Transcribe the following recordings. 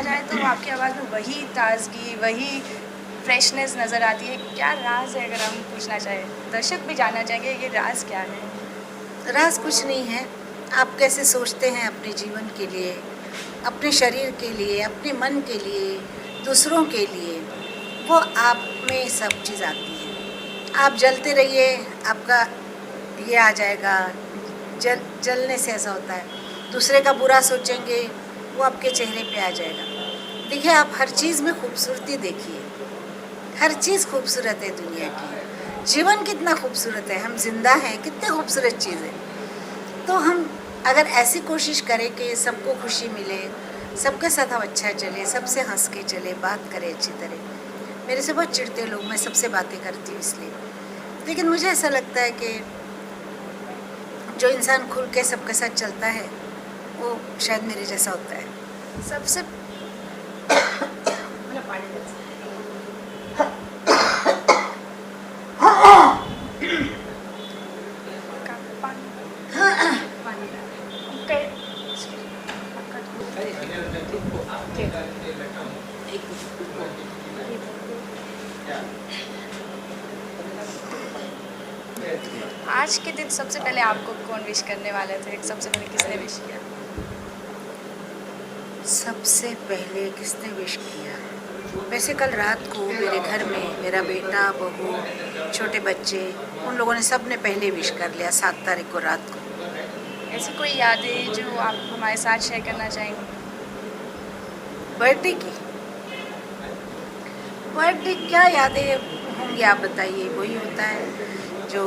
जाए तो आपकी आवाज़ में वही ताज़गी, वही फ्रेशनेस नज़र आती है। क्या राज़ है अगर हम पूछना चाहें? दर्शक भी जानना चाहेंगे ये राज़ क्या है? राज कुछ नहीं है। आप कैसे सोचते हैं अपने जीवन के लिए, अपने शरीर के लिए, अपने मन के लिए, दूसरों के लिए, वो आप में सब चीज़ आती है। आप जलते रहिए, आपका ये आ जाएगा। जलने से ऐसा होता है, दूसरे का बुरा सोचेंगे, वो आपके चेहरे पे आ जाएगा। देखिए, आप हर चीज़ में खूबसूरती देखिए। हर चीज़ खूबसूरत है दुनिया की। जीवन कितना खूबसूरत है, हम जिंदा हैं, कितनी खूबसूरत चीज़ है। तो हम अगर ऐसी कोशिश करें कि सबको खुशी मिले, सबके साथ हम अच्छा चले, सबसे हंस के चले, बात करें अच्छी तरह। मेरे से बहुत चिढ़ते लोग, मैं सबसे बातें करती हूँ इसलिए। लेकिन मुझे ऐसा लगता है कि जो इंसान खुल के सबके साथ चलता है वो शायद मेरे जैसा होता है। सबसे आज के दिन सबसे पहले आपको कौन विश करने वाले थे? सबसे पहले किसने विश किया? सबसे पहले किसने विश किया? वैसे कल रात को मेरे घर में मेरा बेटा, बहू, छोटे बच्चे, उन लोगों ने सब ने पहले विश कर लिया 7 तारीख को रात को। ऐसी कोई यादें जो आप हमारे साथ शेयर करना चाहेंगे? बर्थडे की बर्थडे क्या यादें होंगी आप बताइए। वही होता है जो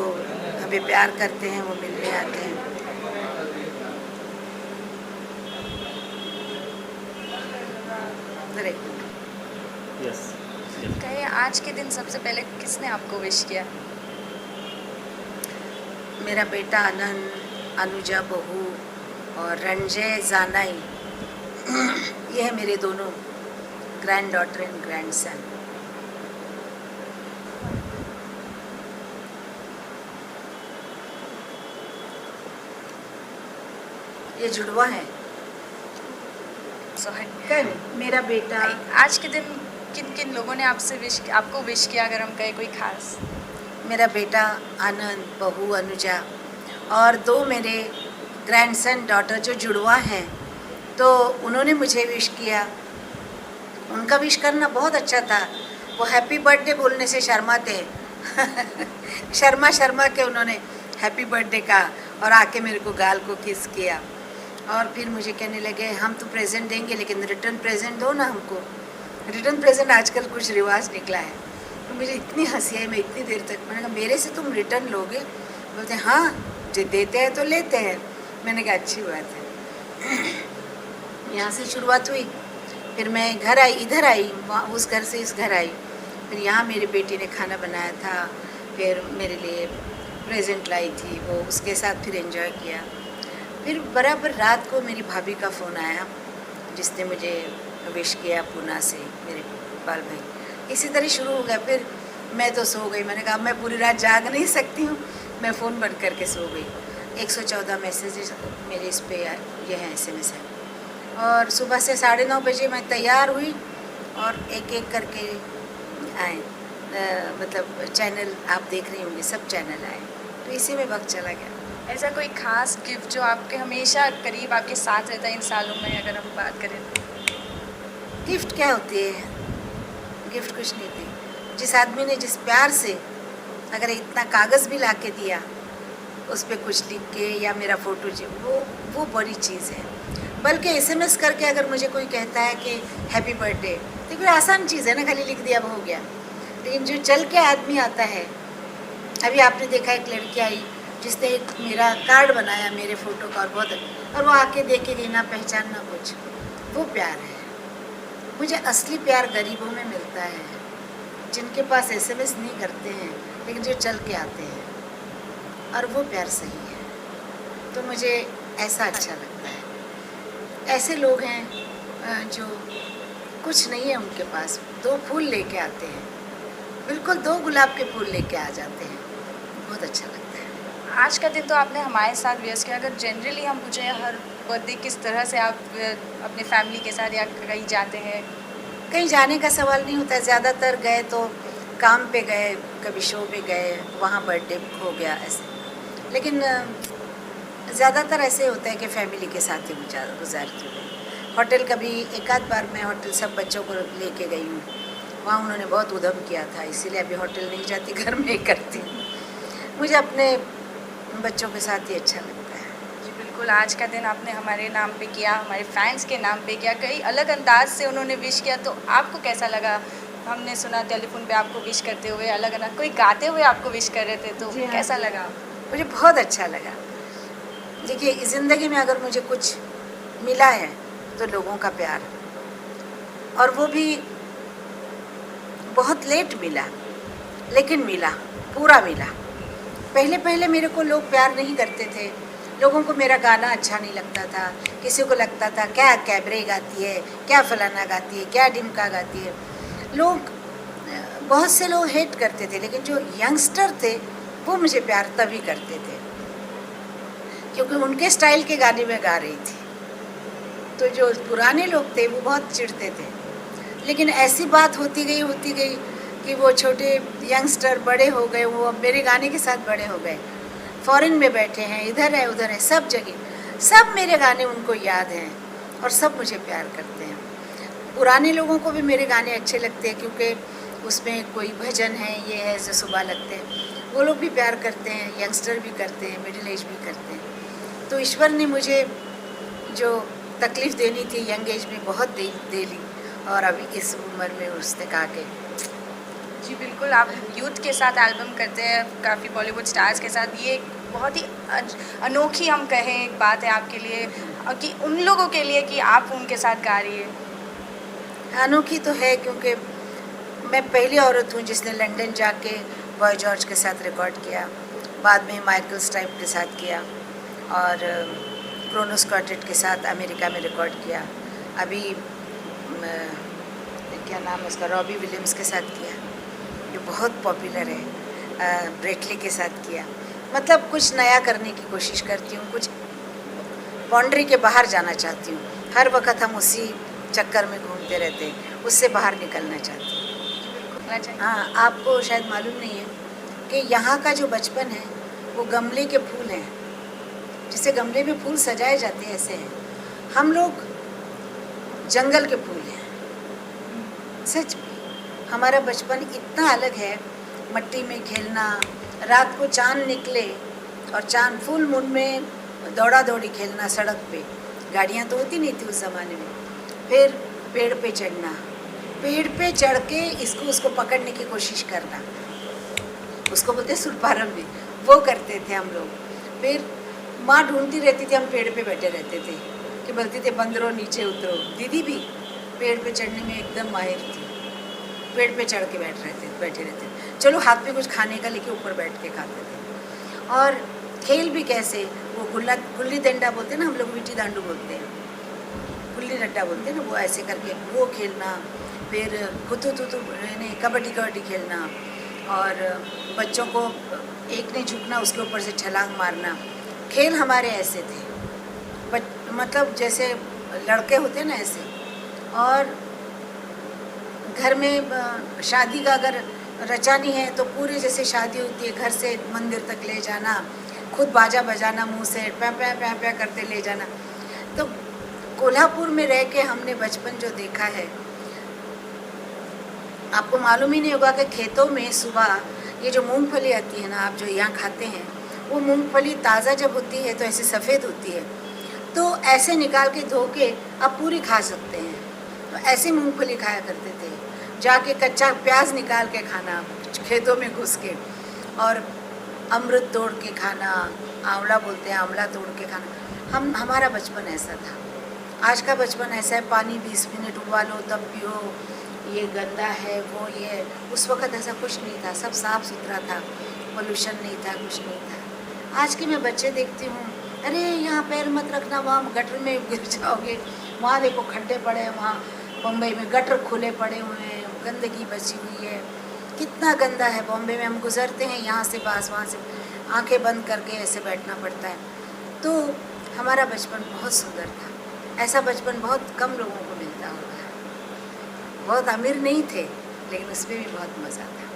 हमें प्यार करते हैं, वो मिलने आते हैं। यस। कहिए आज के दिन सबसे पहले किसने आपको विश किया? मेरा बेटा आनंद, अनुजा बहू और रंजय जानाई, ये है मेरे दोनों grand daughter and grand son. ये जुड़वा है। कल मेरा बेटा, आज के दिन किन किन लोगों ने आपको विश किया अगर हम कहें कोई खास? मेरा बेटा आनंद, बहू अनुजा और 2 मेरे ग्रैंडसन डॉटर जो जुड़वा हैं, तो उन्होंने मुझे विश किया। उनका विश करना बहुत अच्छा था। वो हैप्पी बर्थडे बोलने से शर्माते हैं शर्मा के उन्होंने हैप्पी बर्थडे कहा और आके मेरे को गाल को किस किया। और फिर मुझे कहने लगे हम तो प्रेजेंट देंगे लेकिन रिटर्न प्रेजेंट दो ना हमको। रिटर्न प्रेजेंट आजकल कुछ रिवाज निकला है। तो मुझे इतनी हंसी आई, मैं इतनी देर तक, मैंने कहा मेरे से तुम रिटर्न लोगे? बोलते हाँ, जो देते हैं तो लेते हैं। मैंने कहा अच्छी बात है। यहाँ से शुरुआत हुई, फिर मैं घर आई, इधर आई, उस घर से इस घर आई, फिर यहाँ मेरी बेटी ने खाना बनाया था, फिर मेरे लिए प्रेजेंट लाई थी, वो उसके साथ फिर एंजॉय किया। फिर बराबर रात को मेरी भाभी का फ़ोन आया जिसने मुझे विश किया पूना से, मेरे बाल भाई। इसी तरह शुरू हो गया। फिर मैं तो सो गई, मैंने कहा मैं पूरी रात जाग नहीं सकती हूँ, मैं फ़ोन बंद करके सो गई। 114 मैसेजेस मेरे इस पे ये हैं, SMS है। और सुबह से 9:30 बजे मैं तैयार हुई और एक एक करके आए, मतलब चैनल आप देख रही होंगी, सब चैनल आए, तो इसी में वक्त चला गया। ऐसा कोई खास गिफ्ट जो आपके हमेशा करीब आपके साथ रहता है इन सालों में अगर हम बात करें तो? गिफ्ट क्या होती है? गिफ्ट कुछ नहीं थी। जिस आदमी ने जिस प्यार से अगर इतना कागज़ भी ला के दिया, उस पर कुछ लिख के या मेरा फ़ोटो, वो बड़ी चीज़ है। बल्कि SMS करके अगर मुझे कोई कहता है कि हैप्पी बर्थडे, तो कोई आसान चीज़ है ना, खाली लिख दिया वो हो गया। लेकिन जो चल के आदमी आता है, अभी आपने देखा एक लड़की आई जिसने एक मेरा कार्ड बनाया मेरे फ़ोटो का, और वो आके देख के गई, ना पहचान ना कुछ, वो प्यार है। मुझे असली प्यार गरीबों में मिलता है, जिनके पास SMS नहीं करते हैं लेकिन जो चल के आते हैं, और वो प्यार सही है। तो मुझे ऐसा अच्छा लगता है। ऐसे लोग हैं जो कुछ नहीं है उनके पास, 2 फूल लेके आते हैं, बिल्कुल 2 गुलाब के फूल लेके आ जाते हैं, बहुत अच्छा लगता है। आज का दिन तो आपने हमारे साथ व्यस्त किया। अगर जनरली हम पूछे हर बर्थडे किस तरह से आप अपने फैमिली के साथ या कहीं जाते हैं? कहीं जाने का सवाल नहीं होता है, ज़्यादातर गए तो काम पे गए, कभी शो पे गए, वहाँ बर्थडे हो गया ऐसे। लेकिन ज़्यादातर ऐसे होता है कि फैमिली के साथ ही गुजारती हूँ। होटल कभी एक आध बार मैं होटल सब बच्चों को लेके गई हूँ, वहाँ उन्होंने बहुत उधम किया था, इसीलिए अभी होटल नहीं जाती, घर में ही करती हूँ। मुझे अपने बच्चों के साथ ही अच्छा लगता है। जी बिल्कुल, आज का दिन आपने हमारे नाम पे किया, हमारे फैंस के नाम पे किया, कई अलग अंदाज से उन्होंने विश किया, तो आपको कैसा लगा? हमने सुना टेलीफोन पे आपको विश करते हुए, अलग अलग कोई गाते हुए आपको विश कर रहे थे, तो जी हाँ, कैसा जी। लगा? मुझे बहुत अच्छा लगा। देखिए, ज़िंदगी में अगर मुझे कुछ मिला है तो लोगों का प्यार, और वो भी बहुत लेट मिला, लेकिन मिला, पूरा मिला। पहले पहले मेरे को लोग प्यार नहीं करते थे, लोगों को मेरा गाना अच्छा नहीं लगता था, किसी को लगता था क्या कैबरे गाती है, क्या फलाना गाती है, क्या डिमका गाती है। लोग बहुत से लोग हेट करते थे, लेकिन जो यंगस्टर थे वो मुझे प्यार तभी करते थे क्योंकि उनके स्टाइल के गाने में गा रही थी। तो जो पुराने लोग थे वो बहुत चिढ़ते थे, लेकिन ऐसी बात होती गई कि वो छोटे यंगस्टर बड़े हो गए, वो अब मेरे गाने के साथ बड़े हो गए, फॉरेन में बैठे हैं, इधर है उधर है, सब जगह सब मेरे गाने उनको याद हैं और सब मुझे प्यार करते हैं। पुराने लोगों को भी मेरे गाने अच्छे लगते हैं क्योंकि उसमें कोई भजन है, ये है जो सुबह लगते हैं, वो लोग भी प्यार करते हैं, यंगस्टर भी करते हैं, मिडिल एज भी करते हैं। तो ईश्वर ने मुझे जो तकलीफ़ देनी थी यंग एज में बहुत दे ली, और अभी इस उम्र में उसने कहा कि जी बिल्कुल, आप यूथ के साथ एल्बम करते हैं, काफ़ी बॉलीवुड स्टार्स के साथ, ये एक बहुत ही अनोखी हम कहें एक बात है आपके लिए, कि उन लोगों के लिए कि आप उनके साथ गा रही है। अनोखी तो है क्योंकि मैं पहली औरत हूँ जिसने लंदन जाके बॉय जॉर्ज के साथ रिकॉर्ड किया, बाद में माइकल स्टाइप के साथ किया, और क्रोनोस क्वार्टेट के साथ अमेरिका में रिकॉर्ड किया। अभी क्या नाम है उसका, रॉबी विलियम्स के साथ किया, जो बहुत पॉपुलर है, ब्रेटली के साथ किया। मतलब कुछ नया करने की कोशिश करती हूँ, कुछ बाउंड्री के बाहर जाना चाहती हूँ। हर वक्त हम उसी चक्कर में घूमते रहते हैं, उससे बाहर निकलना चाहती हूँ। हाँ, आपको शायद मालूम नहीं है कि यहाँ का जो बचपन है वो गमले के फूल हैं, जिसे गमले में फूल सजाए जाते हैं ऐसे हैं। हम लोग जंगल के फूल हैं, सच में। हमारा बचपन इतना अलग है, मिट्टी में खेलना, रात को चांद निकले और चांद फुल मून में दौड़ा दौड़ी खेलना सड़क पे, गाड़ियाँ तो होती नहीं थी उस ज़माने में। फिर पेड़ पे चढ़ना, पेड़ पे चढ़ के उसको पकड़ने की कोशिश करना, उसको बोलते सुरपारम भी, वो करते थे हम लोग। फिर माँ ढूंढती रहती थी, हम पेड़ पे बैठे रहते थे कि बोलती थे बंदरों नीचे उतरो। दीदी भी पेड़ पे चढ़ने में एकदम माहिर थी, पेड़ पे चढ़ के बैठे रहते। चलो हाथ में कुछ खाने का लेके ऊपर बैठ के खाते थे। और खेल भी कैसे, वो गुल्ली डंडा बोलते हैं ना, हम लोग मिट्टी दांडू बोलते हैं, गुल्ली डंडा बोलते हैं ना, वो ऐसे करके वो खेलना। फिर नहीं, कबड्डी खेलना, और बच्चों को एक ने झुकना, उसके ऊपर से छलांग मारना। खेल हमारे ऐसे थे, मतलब जैसे लड़के होते हैं ना ऐसे। और घर में शादी का अगर रचानी है तो पूरे जैसे शादी होती है, घर से मंदिर तक ले जाना, खुद बाजा बजाना, मुंह से प्या करते ले जाना। तो कोल्हापुर में रह के हमने बचपन जो देखा है, आपको मालूम ही नहीं होगा कि खेतों में सुबह ये जो मूंगफली आती है ना, आप जो यहाँ खाते हैं, वो मूंगफली ताज़ा जब होती है तो ऐसे सफ़ेद होती है, तो ऐसे निकाल के धो के आप पूरी खा सकते हैं। तो ऐसे मूंगफली खाया करते थे, जाके कच्चा प्याज निकाल के खाना खेतों में घुस के, और अमृत तोड़ के खाना, आंवला बोलते हैं, आंवला तोड़ के खाना। हमारा बचपन ऐसा था। आज का बचपन ऐसा है, पानी 20 मिनट उबालो तब पियो, ये गंदा है, वो ये। उस वक़्त ऐसा कुछ नहीं था, सब साफ़ सुथरा था, पोल्यूशन नहीं था, कुछ नहीं था। आज के मैं बच्चे देखती हूँ, अरे यहाँ पैर मत रखना, वहाँ गटर में गिर जाओगे, वहाँ देखो खड्डे पड़े हैं, वहाँ बम्बई में गटर खुले पड़े हुए हैं, गंदगी बची हुई है, कितना गंदा है। बॉम्बे में हम गुज़रते हैं यहाँ से पास, वहाँ से आंखें बंद करके ऐसे बैठना पड़ता है। तो हमारा बचपन बहुत सुंदर था। ऐसा बचपन बहुत कम लोगों को मिलता होगा। बहुत अमीर नहीं थे, लेकिन उसमें भी बहुत मज़ा था।